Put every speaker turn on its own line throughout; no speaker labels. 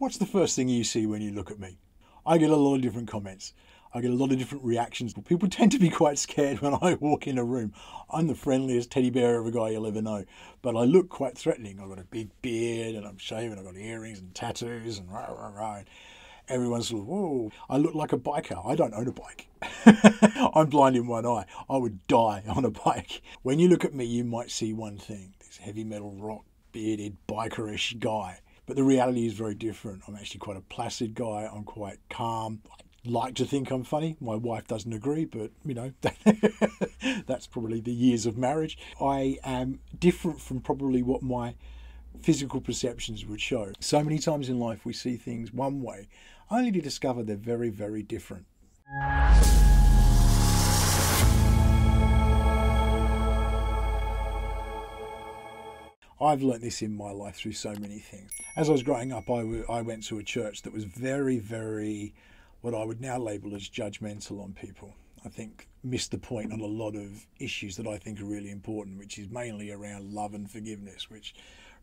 What's the first thing you see when you look at me? I get a lot of different comments. I get a lot of different reactions. People tend to be quite scared when I walk in a room. I'm the friendliest teddy bear of a guy you'll ever know. But I look quite threatening. I've got a big beard and I'm shaven. I've got earrings and tattoos and rah, rah, rah. And everyone's sort of, whoa. I look like a biker. I don't own a bike. I'm blind in one eye. I would die on a bike. When you look at me, you might see one thing. This heavy metal rock, bearded, bikerish guy. But the reality is very different. I'm actually quite a placid guy. I'm quite calm. I like to think I'm funny. My wife doesn't agree, but, you know, that's probably the years of marriage. I am different from probably what my physical perceptions would show. So many times in life we see things one way, only to discover they're very, very different. I've learnt this in my life through so many things. As I was growing up, I went to a church that was very, very, what I would now label as judgmental on people. I think missed the point on a lot of issues that I think are really important, which is mainly around love and forgiveness, which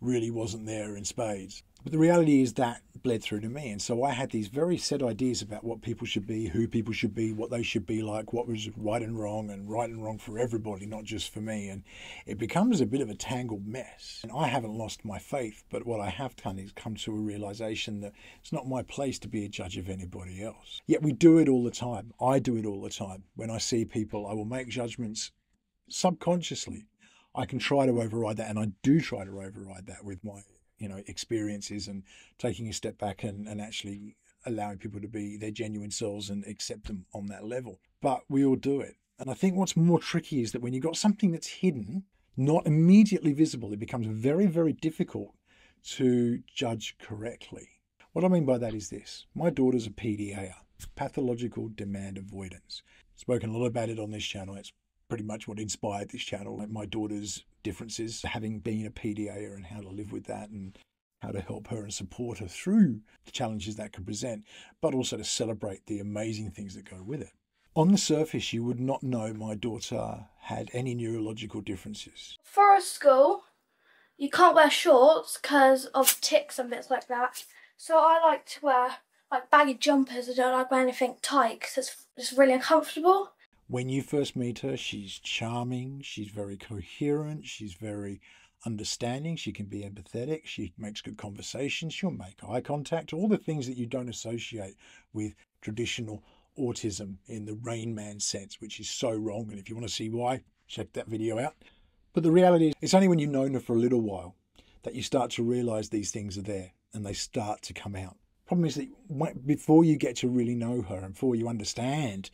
really wasn't there in spades. But the reality is that bled through to me. And so I had these very set ideas about what people should be, who people should be, what they should be like, what was right and wrong for everybody, not just for me. And it becomes a bit of a tangled mess. And I haven't lost my faith, but what I have done is come to a realization that it's not my place to be a judge of anybody else. Yet we do it all the time. I do it all the time. When I see people, I will make judgments subconsciously. I can try to override that, and I do try to override that with my, experiences and taking a step back and actually allowing people to be their genuine selves and accept them on that level. But we all do it. And I think what's more tricky is that when you've got something that's hidden, not immediately visible, it becomes very, very difficult to judge correctly. What I mean by that is this. My daughter's a PDA, Pathological Demand Avoidance. I've spoken a lot about it on this channel. It's pretty much what inspired this channel, my daughter's differences, having been a PDA and how to live with that and how to help her and support her through the challenges that can present, but also to celebrate the amazing things that go with it. On the surface, you would not know my daughter had any neurological differences.
For a school, you can't wear shorts because of ticks and bits like that. So I like to wear like baggy jumpers. I don't like wearing anything tight because it's really uncomfortable.
When you first meet her, she's charming, she's very coherent, she's very understanding, she can be empathetic, she makes good conversation, she'll make eye contact, all the things that you don't associate with traditional autism in the Rain Man sense, which is so wrong. And if you want to see why, check that video out. But the reality is, it's only when you've known her for a little while that you start to realise these things are there and they start to come out. Problem is that before you get to really know her and before you understand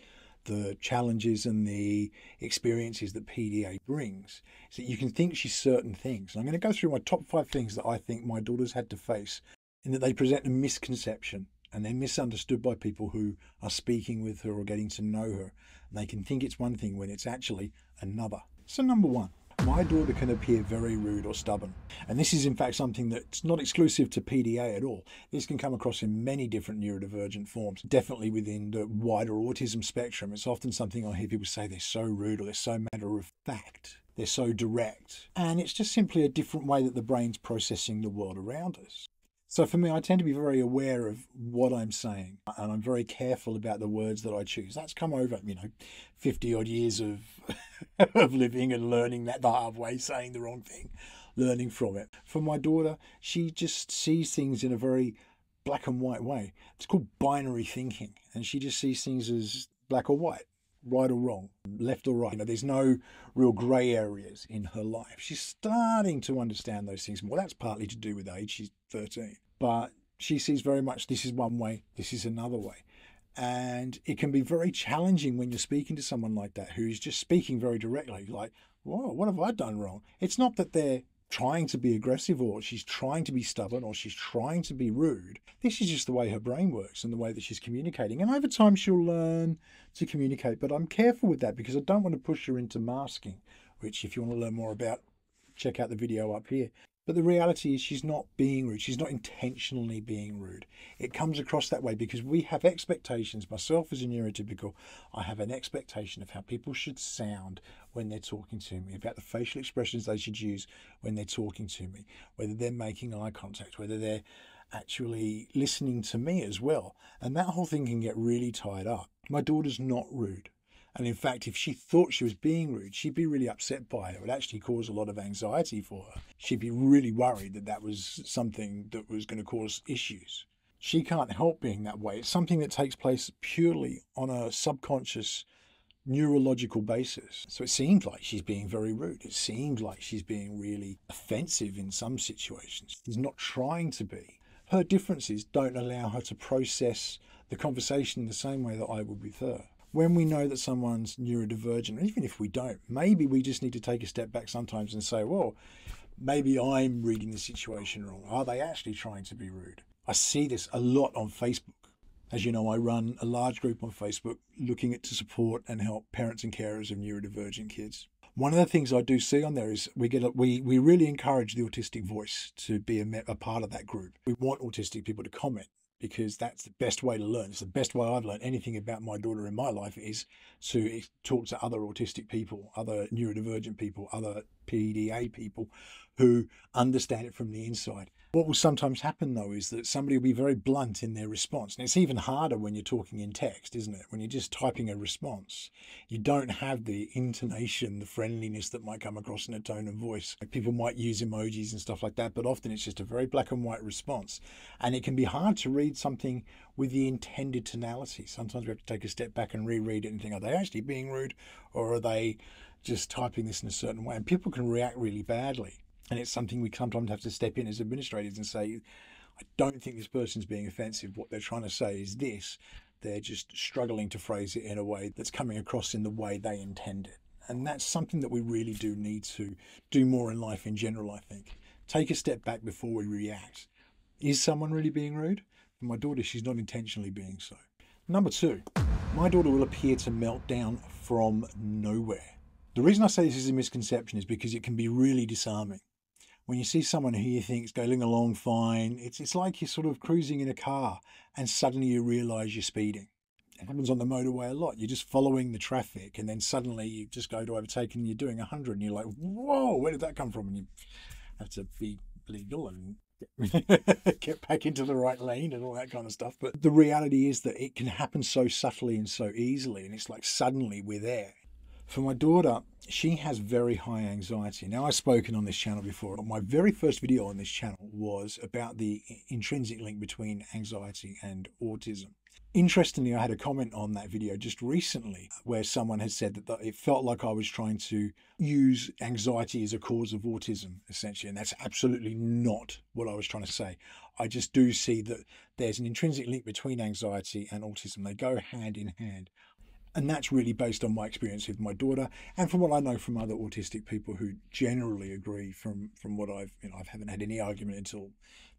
the challenges and the experiences that PDA brings, is that you can think she's certain things. And I'm going to go through my top 5 things that I think my daughter's had to face, in that they present a misconception and they're misunderstood by people who are speaking with her or getting to know her. And they can think it's one thing when it's actually another. So number 1, my daughter can appear very rude or stubborn. And this is in fact something that's not exclusive to PDA at all. This can come across in many different neurodivergent forms, definitely within the wider autism spectrum. It's often something I hear people say they're so rude or they're so matter of fact, they're so direct. And it's just simply a different way that the brain's processing the world around us. So for me, I tend to be very aware of what I'm saying, and I'm very careful about the words that I choose. That's come over, 50 odd years of of living and learning that the hard way, saying the wrong thing, learning from it. For my daughter, she just sees things in a very black and white way. It's called binary thinking, and she just sees things as black or white, right or wrong, left or right. There's no real grey areas in her life. She's starting to understand those things more. That's partly to do with age. She's 13. But she sees very much this is one way, this is another way. And it can be very challenging when you're speaking to someone like that who's just speaking very directly, like, whoa, what have I done wrong? It's not that they're trying to be aggressive or she's trying to be stubborn or she's trying to be rude. This is just the way her brain works and the way that she's communicating. And over time she'll learn to communicate. But I'm careful with that because I don't want to push her into masking, which if you want to learn more about, check out the video up here. But the reality is she's not being rude. She's not intentionally being rude. It comes across that way because we have expectations. Myself as a neurotypical, I have an expectation of how people should sound when they're talking to me, about the facial expressions they should use when they're talking to me, whether they're making eye contact, whether they're actually listening to me as well. And that whole thing can get really tied up. My daughter's not rude. And in fact, if she thought she was being rude, she'd be really upset by it. It would actually cause a lot of anxiety for her. She'd be really worried that that was something that was going to cause issues. She can't help being that way. It's something that takes place purely on a subconscious neurological basis. So it seems like she's being very rude. It seems like she's being really offensive in some situations. She's not trying to be. Her differences don't allow her to process the conversation in the same way that I would with her. When we know that someone's neurodivergent, even if we don't, maybe we just need to take a step back sometimes and say, well, maybe I'm reading the situation wrong. Are they actually trying to be rude? I see this a lot on Facebook. As you know, I run a large group on Facebook looking to support and help parents and carers of neurodivergent kids. One of the things I do see on there is we really encourage the autistic voice to be a part of that group. We want autistic people to comment, because that's the best way to learn. It's the best way I've learned anything about my daughter in my life, is to talk to other autistic people, other neurodivergent people, other PDA people who understand it from the inside. What will sometimes happen, though, is that somebody will be very blunt in their response. And it's even harder when you're talking in text, isn't it? When you're just typing a response, you don't have the intonation, the friendliness that might come across in a tone of voice. People might use emojis and stuff like that, but often it's just a very black and white response. And it can be hard to read something with the intended tonality. Sometimes we have to take a step back and reread it and think, are they actually being rude, or are they just typing this in a certain way? And people can react really badly. And it's something we sometimes have to step in as administrators and say, I don't think this person's being offensive. What they're trying to say is this. They're just struggling to phrase it in a way that's coming across in the way they intend it. And that's something that we really do need to do more in life in general, I think. Take a step back before we react. Is someone really being rude? For my daughter, she's not intentionally being so. Number 2, my daughter will appear to melt down from nowhere. The reason I say this is a misconception is because it can be really disarming. When you see someone who you think is going along fine, it's like you're sort of cruising in a car and suddenly you realise you're speeding. It happens on the motorway a lot. You're just following the traffic and then suddenly you just go to overtake and you're doing 100 and you're like, whoa, where did that come from? And you have to be legal and get back into the right lane and all that kind of stuff. But the reality is that it can happen so subtly and so easily, and it's like suddenly we're there. For my daughter, she has very high anxiety. Now, I've spoken on this channel before. My very first video on this channel was about the intrinsic link between anxiety and autism. Interestingly, I had a comment on that video just recently where someone had said that it felt like I was trying to use anxiety as a cause of autism, essentially. And that's absolutely not what I was trying to say. I just do see that there's an intrinsic link between anxiety and autism. They go hand in hand. And that's really based on my experience with my daughter and from what I know from other autistic people who generally agree from what I haven't had any argument until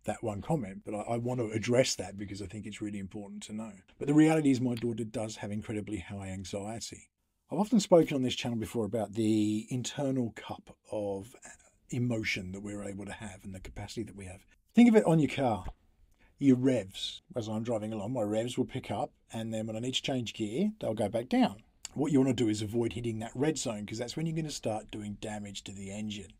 that one comment, but I want to address that because I think it's really important to know. But the reality is my daughter does have incredibly high anxiety. I've often spoken on this channel before about the internal cup of emotion that we're able to have and the capacity that we have. Think of it on your car. Your revs, as I'm driving along, my revs will pick up, and then when I need to change gear, they'll go back down. What you want to do is avoid hitting that red zone, because that's when you're going to start doing damage to the engine.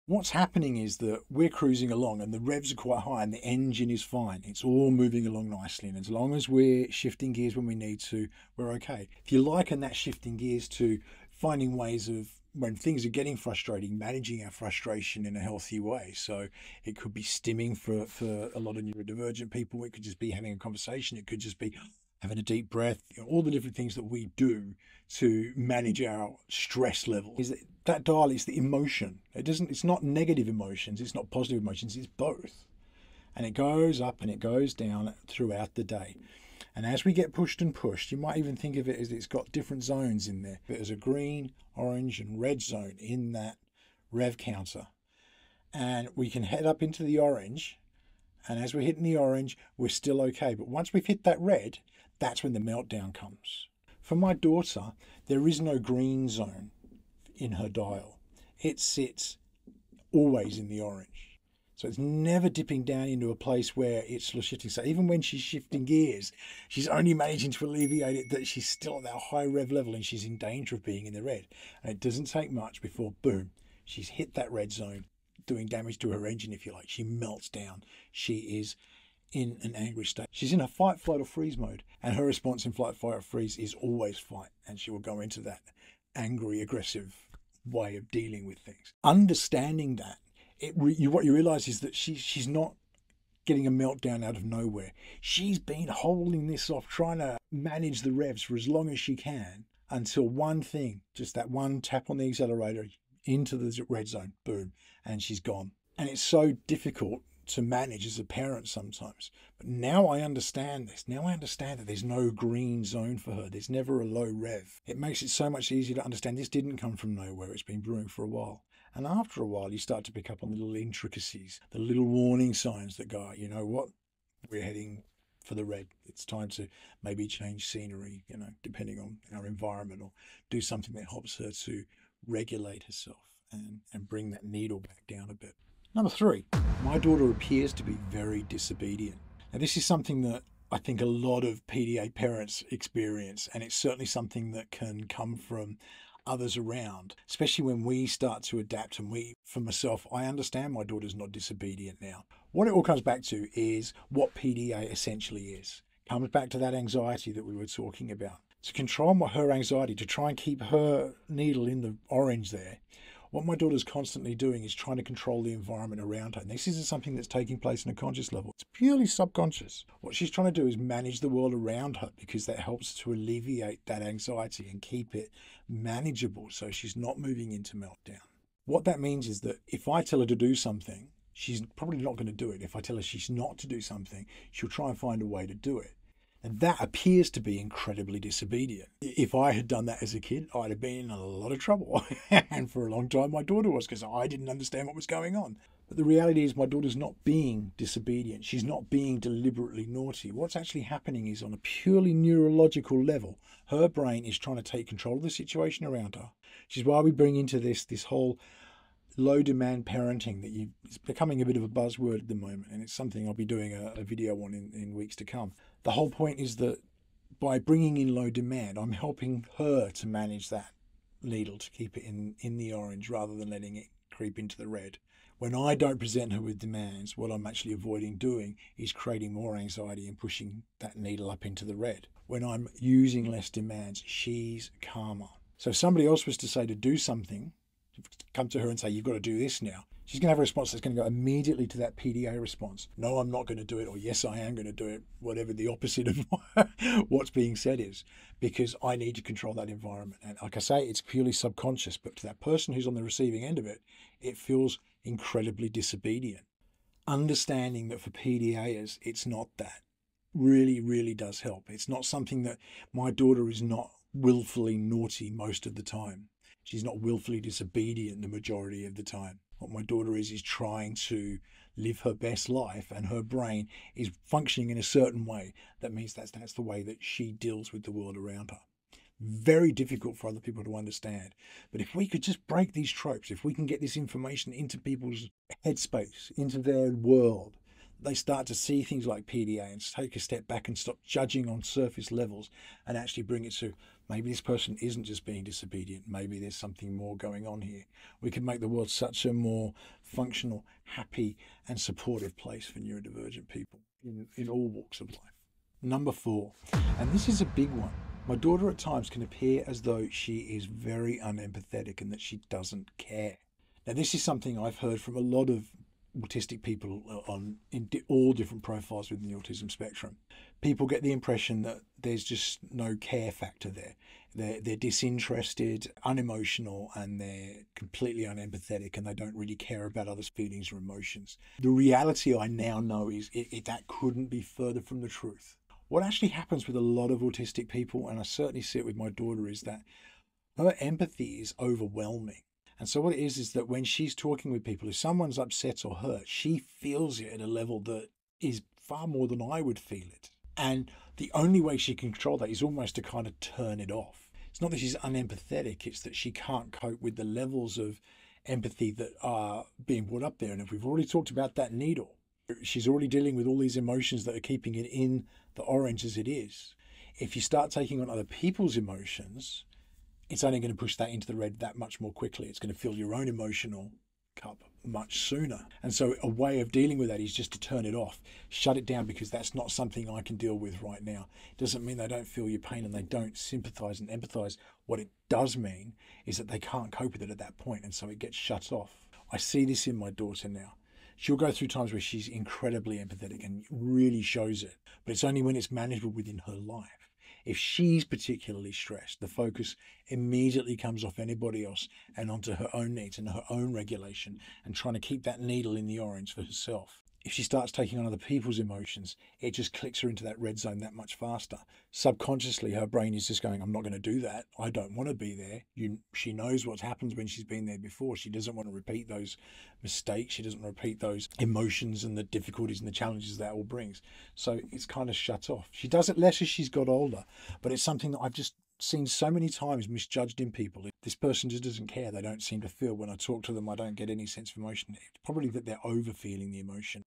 What's happening is that we're cruising along and the revs are quite high and the engine is fine. It's all moving along nicely, and as long as we're shifting gears when we need to, we're okay. If you liken that shifting gears to finding ways of, when things are getting frustrating, managing our frustration in a healthy way. So it could be stimming for a lot of neurodivergent people. It could just be having a conversation. It could just be having a deep breath. All the different things that we do to manage our stress level. Is that dial is the emotion. It's not negative emotions. It's not positive emotions. It's both. And it goes up and it goes down throughout the day. And as we get pushed and pushed, you might even think of it as it's got different zones in there. There's a green, orange, and red zone in that rev counter. And we can head up into the orange. And as we're hitting the orange, we're still okay. But once we've hit that red, that's when the meltdown comes. For my daughter, there is no green zone in her dial. It sits always in the orange. So it's never dipping down into a place where it's shifting. So even when she's shifting gears, she's only managing to alleviate it that she's still at that high rev level and she's in danger of being in the red. And it doesn't take much before, boom, she's hit that red zone, doing damage to her engine, if you like. She melts down. She is in an angry state. She's in a fight, flight, or freeze mode, and her response in flight, fight, or freeze is always fight, and she will go into that angry, aggressive way of dealing with things. Understanding that, what you realize is that she's not getting a meltdown out of nowhere. She's been holding this off, trying to manage the revs for as long as she can, until one thing, just that one tap on the accelerator into the red zone, boom, and she's gone. And it's so difficult to manage as a parent sometimes. But now I understand this. Now I understand that there's no green zone for her. There's never a low rev. It makes it so much easier to understand this didn't come from nowhere. It's been brewing for a while. And after a while, you start to pick up on the little intricacies, the little warning signs that go, you know what, we're heading for the red. It's time to maybe change scenery, depending on our environment, or do something that helps her to regulate herself and bring that needle back down a bit. Number 3, my daughter appears to be very disobedient. Now, this is something that I think a lot of PDA parents experience, and it's certainly something that can come from others around, especially when we start to adapt. And for myself, I understand my daughter's not disobedient now. What it all comes back to is what PDA essentially is. It comes back to that anxiety that we were talking about. To control her anxiety, to try and keep her needle in the orange there, what my daughter's constantly doing is trying to control the environment around her. And this isn't something that's taking place on a conscious level. It's purely subconscious. What she's trying to do is manage the world around her, because that helps to alleviate that anxiety and keep it manageable so she's not moving into meltdown. What that means is that if I tell her to do something, she's probably not going to do it. If I tell her she's not to do something, she'll try and find a way to do it. And that appears to be incredibly disobedient. If I had done that as a kid, I'd have been in a lot of trouble. And for a long time, my daughter was, because I didn't understand what was going on. But the reality is my daughter's not being disobedient. She's not being deliberately naughty. What's actually happening is, on a purely neurological level, her brain is trying to take control of the situation around her. Which is why we bring into this whole low demand parenting that it's becoming a bit of a buzzword at the moment, and it's something I'll be doing a video on in weeks to come. The whole point is that by bringing in low demand, I'm helping her to manage that needle, to keep it in the orange rather than letting it creep into the red. When I don't present her with demands, what I'm actually avoiding doing is creating more anxiety and pushing that needle up into the red. When I'm using less demands, she's calmer. So if somebody else was to say to do something, come to her and say, you've got to do this now, she's going to have a response that's going to go immediately to that PDA response. No, I'm not going to do it, or yes, I am going to do it, whatever the opposite of what's being said is, because I need to control that environment. And like I say, it's purely subconscious, but to that person who's on the receiving end of it, it feels incredibly disobedient. Understanding that for PDAs, it's not that really, really does help. It's not something that my daughter is not willfully naughty most of the time. She's not willfully disobedient the majority of the time. What my daughter is trying to live her best life, and her brain is functioning in a certain way. That means that's the way that she deals with the world around her. Very difficult for other people to understand. But if we could just break these tropes, if we can get this information into people's headspace, into their world, they start to see things like PDA and take a step back and stop judging on surface levels, and actually bring it to, maybe this person isn't just being disobedient. Maybe there's something more going on here. We can make the world such a more functional, happy, and supportive place for neurodivergent people in all walks of life. Number 4, and this is a big one. My daughter at times can appear as though she is very unempathetic and that she doesn't care. Now, this is something I've heard from a lot of autistic people in all different profiles within the autism spectrum. People get the impression that there's just no care factor there. They're disinterested, unemotional, and they're completely unempathetic, and they don't really care about others' feelings or emotions. The reality I now know is that couldn't be further from the truth. What actually happens with a lot of autistic people, and I certainly see it with my daughter, is that her empathy is overwhelming. And so what it is that when she's talking with people, if someone's upset or hurt, she feels it at a level that is far more than I would feel it. And the only way she can control that is almost to kind of turn it off. It's not that she's unempathetic, it's that she can't cope with the levels of empathy that are being brought up there. And if we've already talked about that needle, she's already dealing with all these emotions that are keeping it in the orange as it is. If you start taking on other people's emotions, it's only going to push that into the red that much more quickly. It's going to fill your own emotional up much sooner. And so a way of dealing with that is just to turn it off, shut it down, because that's not something I can deal with right now. It doesn't mean they don't feel your pain and they don't sympathize and empathize. What it does mean is that they can't cope with it at that point, and so it gets shut off. I see this in my daughter now. She'll go through times where she's incredibly empathetic and really shows it, but it's only when it's manageable within her life. If she's particularly stressed, the focus immediately comes off anybody else and onto her own needs and her own regulation and trying to keep that needle in the orange for herself. If she starts taking on other people's emotions, it just clicks her into that red zone that much faster. Subconsciously, her brain is just going, I'm not going to do that. I don't want to be there. She knows what happens when she's been there before. She doesn't want to repeat those mistakes. She doesn't repeat those emotions and the difficulties and the challenges that all brings. So it's kind of shut off. She does it less as she's got older, but it's something that I've just seen so many times misjudged in people. This person just doesn't care. They don't seem to feel. When I talk to them, I don't get any sense of emotion. It's probably that they're over feeling the emotion.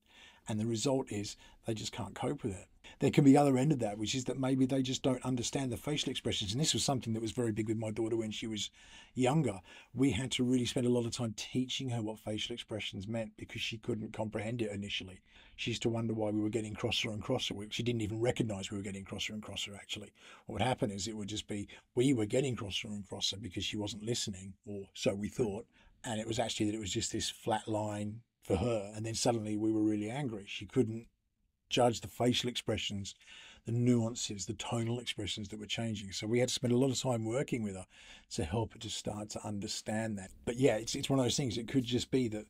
And the result is they just can't cope with it. There can be the other end of that, which is that maybe they just don't understand the facial expressions. And this was something that was very big with my daughter when she was younger. We had to really spend a lot of time teaching her what facial expressions meant because she couldn't comprehend it initially. She used to wonder why we were getting crosser and crosser. She didn't even recognize we were getting crosser and crosser, actually. What would happen is it would just be we were getting crosser and crosser because she wasn't listening, or so we thought. And it was actually that it was just this flat line for her. And then suddenly we were really angry. She couldn't judge the facial expressions, the nuances, the tonal expressions that were changing. So we had to spend a lot of time working with her to help her to start to understand that. But yeah, it's one of those things. It could just be that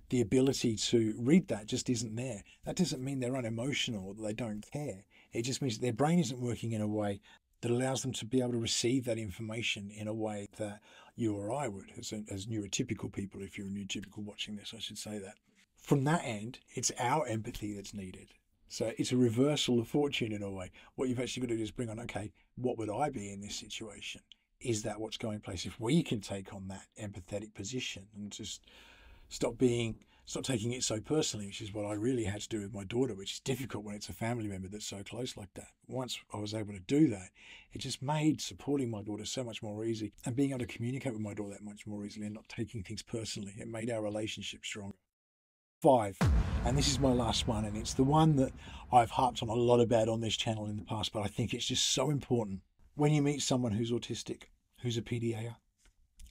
the ability to read that just isn't there. That doesn't mean they're unemotional or that they don't care. It just means that their brain isn't working in a way that allows them to be able to receive that information in a way that you or I would, as neurotypical people. If you're a neurotypical watching this, I should say that. From that end, it's our empathy that's needed. So it's a reversal of fortune in a way. What you've actually got to do is bring on, okay, what would I be in this situation? Is that what's going place? If we can take on that empathetic position and just stop taking it so personally, which is what I really had to do with my daughter, which is difficult when it's a family member that's so close like that. Once I was able to do that, it just made supporting my daughter so much more easy, and being able to communicate with my daughter that much more easily and not taking things personally. It made our relationship stronger. 5, and this is my last one, and it's the one that I've harped on a lot about on this channel in the past, but I think it's just so important. When you meet someone who's autistic, who's a PDA,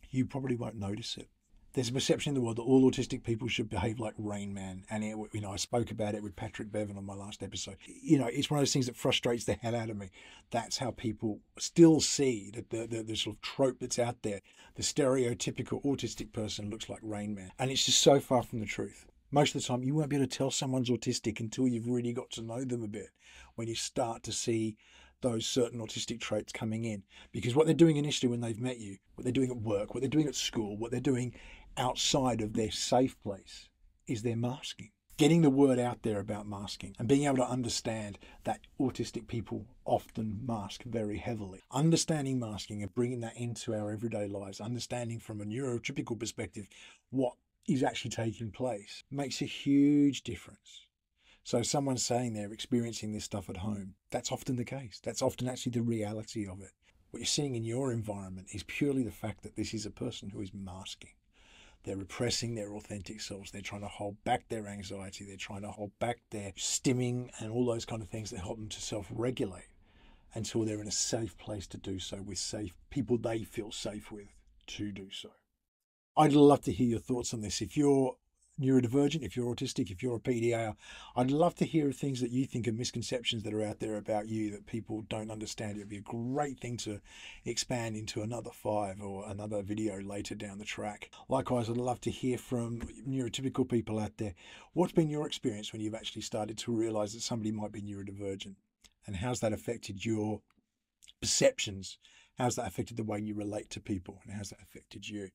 you probably won't notice it. There's a perception in the world that all autistic people should behave like Rain Man, and I spoke about it with Patrick Bevan on my last episode. It's one of those things that frustrates the hell out of me. That's how people still see that the sort of trope that's out there. The stereotypical autistic person looks like Rain Man, and it's just so far from the truth. Most of the time, you won't be able to tell someone's autistic until you've really got to know them a bit, when you start to see those certain autistic traits coming in. Because what they're doing initially when they've met you, what they're doing at work, what they're doing at school, what they're doing outside of their safe place is they're masking. Getting the word out there about masking and being able to understand that autistic people often mask very heavily. Understanding masking and bringing that into our everyday lives, understanding from a neurotypical perspective what is actually taking place, makes a huge difference. So someone's saying they're experiencing this stuff at home. That's often the case. That's often actually the reality of it. What you're seeing in your environment is purely the fact that this is a person who is masking. They're repressing their authentic selves. They're trying to hold back their anxiety. They're trying to hold back their stimming and all those kind of things that help them to self-regulate until they're in a safe place to do so, with safe people they feel safe with to do so. I'd love to hear your thoughts on this. If you're neurodivergent, if you're autistic, if you're a PDA, I'd love to hear things that you think are misconceptions that are out there about you that people don't understand. It'd be a great thing to expand into another 5 or another video later down the track. Likewise, I'd love to hear from neurotypical people out there. What's been your experience when you've actually started to realize that somebody might be neurodivergent? And how's that affected your perceptions? How's that affected the way you relate to people? And how's that affected you?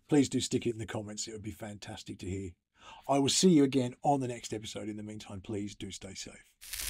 Please do stick it in the comments. It would be fantastic to hear. I will see you again on the next episode. In the meantime, please do stay safe.